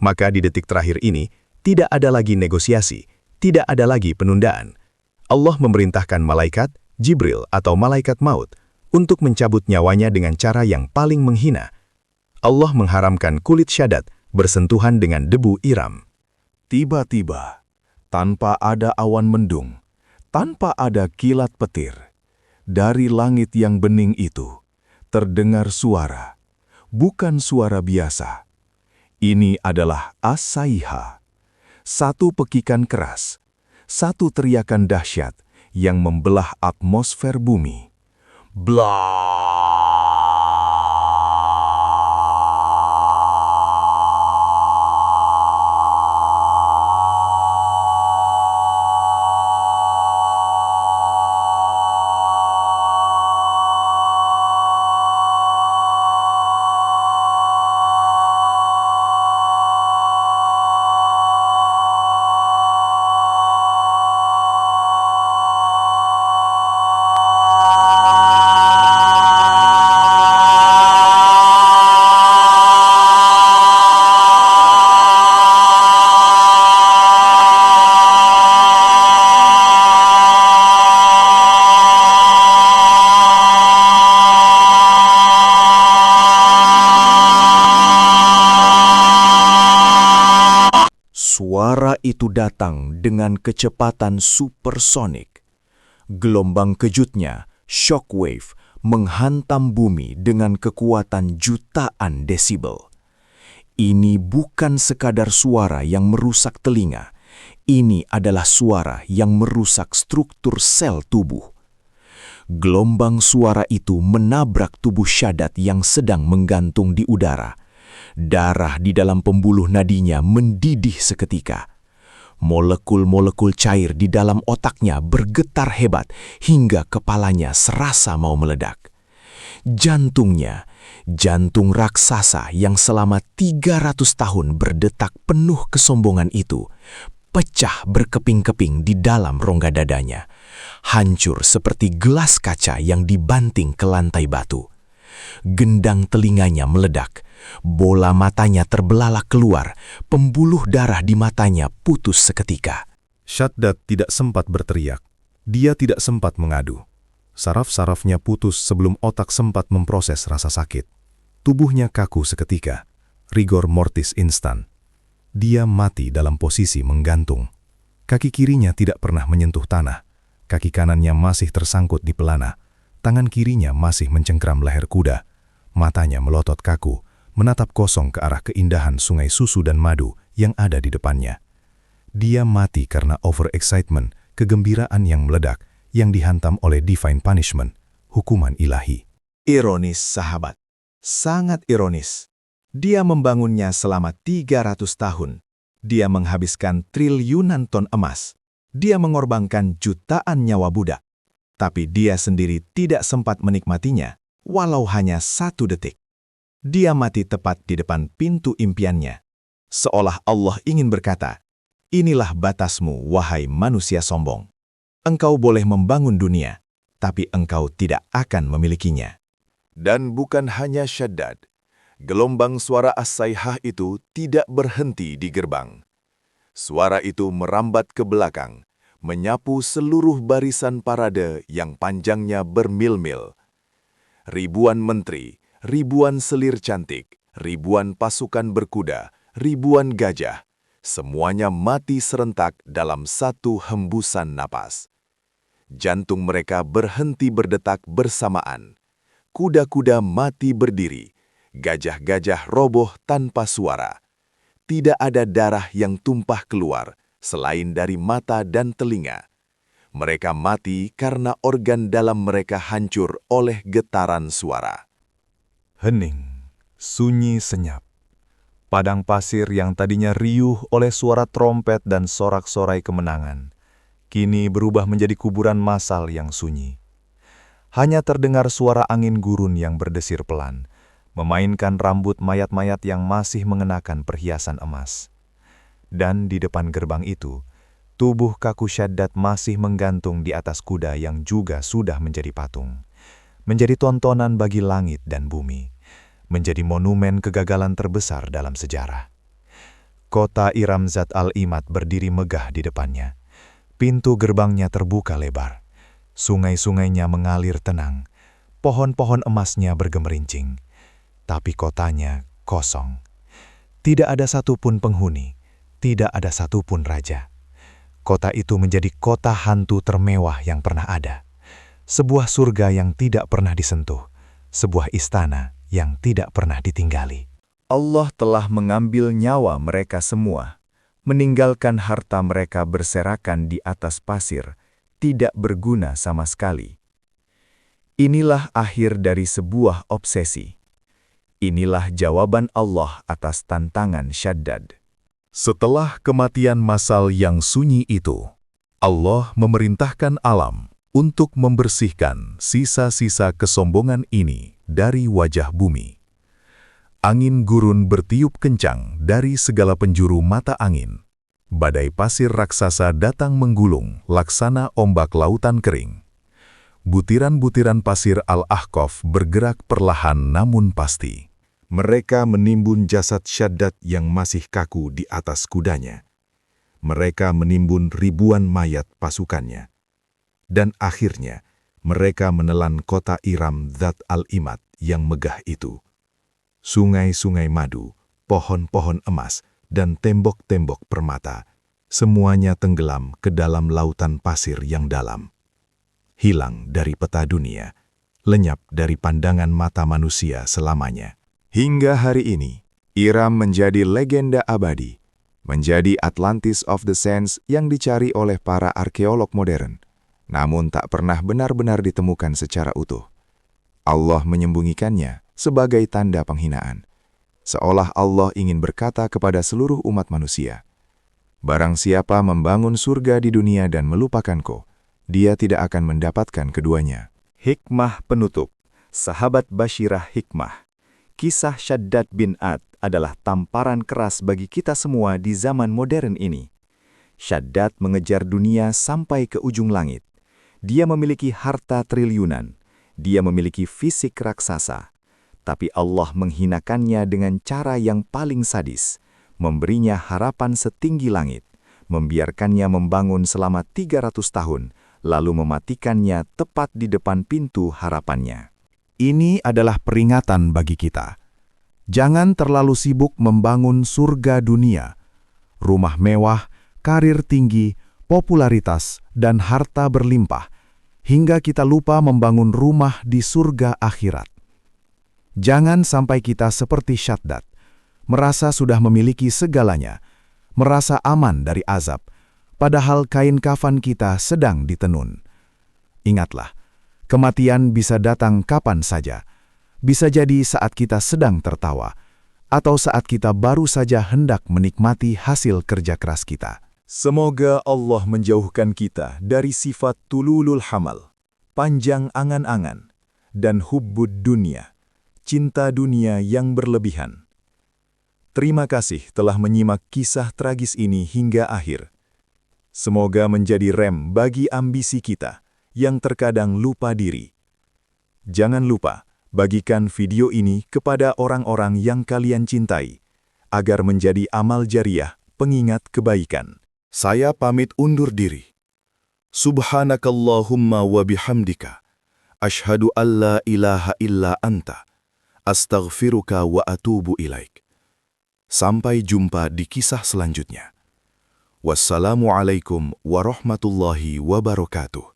F: Maka di detik terakhir ini, tidak ada lagi negosiasi, tidak ada lagi penundaan. Allah memerintahkan malaikat, Jibril atau malaikat maut, untuk mencabut nyawanya dengan cara yang paling menghina. Allah mengharamkan kulit Shaddad bersentuhan dengan debu Iram.
B: Tiba-tiba, tanpa ada awan mendung, tanpa ada kilat petir, dari langit yang bening itu, terdengar suara, bukan suara biasa. Ini adalah as-saiha, satu pekikan keras, satu teriakan dahsyat yang membelah atmosfer bumi.
E: Suara itu datang dengan kecepatan supersonik. Gelombang kejutnya, shockwave, menghantam bumi dengan kekuatan jutaan desibel. Ini bukan sekadar suara yang merusak telinga. Ini adalah suara yang merusak struktur sel tubuh. Gelombang suara itu menabrak tubuh Shaddad yang sedang menggantung di udara. Darah di dalam pembuluh nadinya mendidih seketika. Molekul-molekul cair di dalam otaknya bergetar hebat hingga kepalanya serasa mau meledak. Jantungnya, jantung raksasa yang selama 300 tahun berdetak penuh kesombongan itu, pecah berkeping-keping di dalam rongga dadanya, hancur seperti gelas kaca yang dibanting ke lantai batu. Gendang telinganya meledak, bola matanya terbelalak keluar, pembuluh darah di matanya putus seketika.
B: Shaddad tidak sempat berteriak. Dia tidak sempat mengadu. Saraf-sarafnya putus sebelum otak sempat memproses rasa sakit. Tubuhnya kaku seketika. Rigor mortis instan. Dia mati dalam posisi menggantung. Kaki kirinya tidak pernah menyentuh tanah. Kaki kanannya masih tersangkut di pelana. Tangan kirinya masih mencengkram leher kuda. Matanya melotot kaku, menatap kosong ke arah keindahan sungai susu dan madu yang ada di depannya. Dia mati karena overexcitement, kegembiraan yang meledak, yang dihantam oleh divine punishment, hukuman ilahi.
C: Ironis, sahabat. Sangat ironis.
A: Dia membangunnya selama 300 tahun. Dia menghabiskan triliunan ton emas. Dia mengorbankan jutaan nyawa budak. Tapi dia sendiri tidak sempat menikmatinya, walau hanya 1 detik. Dia mati tepat di depan pintu impiannya. Seolah Allah ingin berkata, "Inilah batasmu, wahai manusia sombong. Engkau boleh membangun dunia, tapi engkau tidak akan memilikinya."
C: Dan bukan hanya Syaddad, gelombang suara as-sayhah itu tidak berhenti di gerbang. Suara itu merambat ke belakang, menyapu seluruh barisan parade yang panjangnya bermil-mil. Ribuan menteri, ribuan selir cantik, ribuan pasukan berkuda, ribuan gajah, semuanya mati serentak dalam satu hembusan napas. Jantung mereka berhenti berdetak bersamaan. Kuda-kuda mati berdiri, gajah-gajah roboh tanpa suara. Tidak ada darah yang tumpah keluar selain dari mata dan telinga. Mereka mati karena organ dalam mereka hancur oleh getaran suara.
B: Hening, sunyi senyap. Padang pasir yang tadinya riuh oleh suara trompet dan sorak-sorai kemenangan, kini berubah menjadi kuburan massal yang sunyi. Hanya terdengar suara angin gurun yang berdesir pelan, memainkan rambut mayat-mayat yang masih mengenakan perhiasan emas. Dan di depan gerbang itu, tubuh kaku Syaddad masih menggantung di atas kuda yang juga sudah menjadi patung. Menjadi tontonan bagi langit dan bumi. Menjadi monumen kegagalan terbesar dalam sejarah. Kota Iram Zat al-Imad berdiri megah di depannya. Pintu gerbangnya terbuka lebar. Sungai-sungainya mengalir tenang. Pohon-pohon emasnya bergemerincing. Tapi kotanya kosong. Tidak ada satupun penghuni, tidak ada satupun raja. Kota itu menjadi kota hantu termewah yang pernah ada. Sebuah surga yang tidak pernah disentuh, sebuah istana yang tidak pernah ditinggali.
C: Allah telah mengambil nyawa mereka semua, meninggalkan harta mereka berserakan di atas pasir, tidak berguna sama sekali. Inilah akhir dari sebuah obsesi. Inilah jawaban Allah atas tantangan Syaddad.
B: Setelah kematian massal yang sunyi itu, Allah memerintahkan alam untuk membersihkan sisa-sisa kesombongan ini dari wajah bumi. Angin gurun bertiup kencang dari segala penjuru mata angin. Badai pasir raksasa datang menggulung laksana ombak lautan kering. Butiran-butiran pasir Al-Ahqaf bergerak perlahan namun pasti. Mereka menimbun jasad Syaddad yang masih kaku di atas kudanya. Mereka menimbun ribuan mayat pasukannya. Dan akhirnya, mereka menelan kota Iram Zat al-Imad yang megah itu. Sungai-sungai madu, pohon-pohon emas, dan tembok-tembok permata, semuanya tenggelam ke dalam lautan pasir yang dalam. Hilang dari peta dunia, lenyap dari pandangan mata manusia selamanya.
C: Hingga hari ini, Iram menjadi legenda abadi, menjadi Atlantis of the Sands yang dicari oleh para arkeolog modern, namun tak pernah benar-benar ditemukan secara utuh. Allah menyembunyikannya sebagai tanda penghinaan, seolah Allah ingin berkata kepada seluruh umat manusia, "Barang siapa membangun surga di dunia dan melupakanku, dia tidak akan mendapatkan keduanya."
A: Hikmah penutup, sahabat Basyirah Hikmah. Kisah Syaddad bin Ad adalah tamparan keras bagi kita semua di zaman modern ini. Syaddad mengejar dunia sampai ke ujung langit. Dia memiliki harta triliunan. Dia memiliki fisik raksasa. Tapi Allah menghinakannya dengan cara yang paling sadis, memberinya harapan setinggi langit, membiarkannya membangun selama 300 tahun, lalu mematikannya tepat di depan pintu harapannya.
B: Ini adalah peringatan bagi kita. Jangan terlalu sibuk membangun surga dunia, rumah mewah, karir tinggi, popularitas, dan harta berlimpah, hingga kita lupa membangun rumah di surga akhirat. Jangan sampai kita seperti Syaddad, merasa sudah memiliki segalanya, merasa aman dari azab, padahal kain kafan kita sedang ditenun. Ingatlah, kematian bisa datang kapan saja. Bisa jadi saat kita sedang tertawa, atau saat kita baru saja hendak menikmati hasil kerja keras kita.
C: Semoga Allah menjauhkan kita dari sifat tululul hamal, panjang angan-angan, dan hubbud dunia, cinta dunia yang berlebihan. Terima kasih telah menyimak kisah tragis ini hingga akhir. Semoga menjadi rem bagi ambisi kita yang terkadang lupa diri. Jangan lupa, bagikan video ini kepada orang-orang yang kalian cintai, agar menjadi amal jariah pengingat kebaikan. Saya pamit undur diri. Subhanakallahumma wa bihamdika. Ashhadu an la ilaha illa anta. Astaghfiruka wa atubu ilaik. Sampai jumpa di kisah selanjutnya. Wassalamualaikum warahmatullahi wabarakatuh.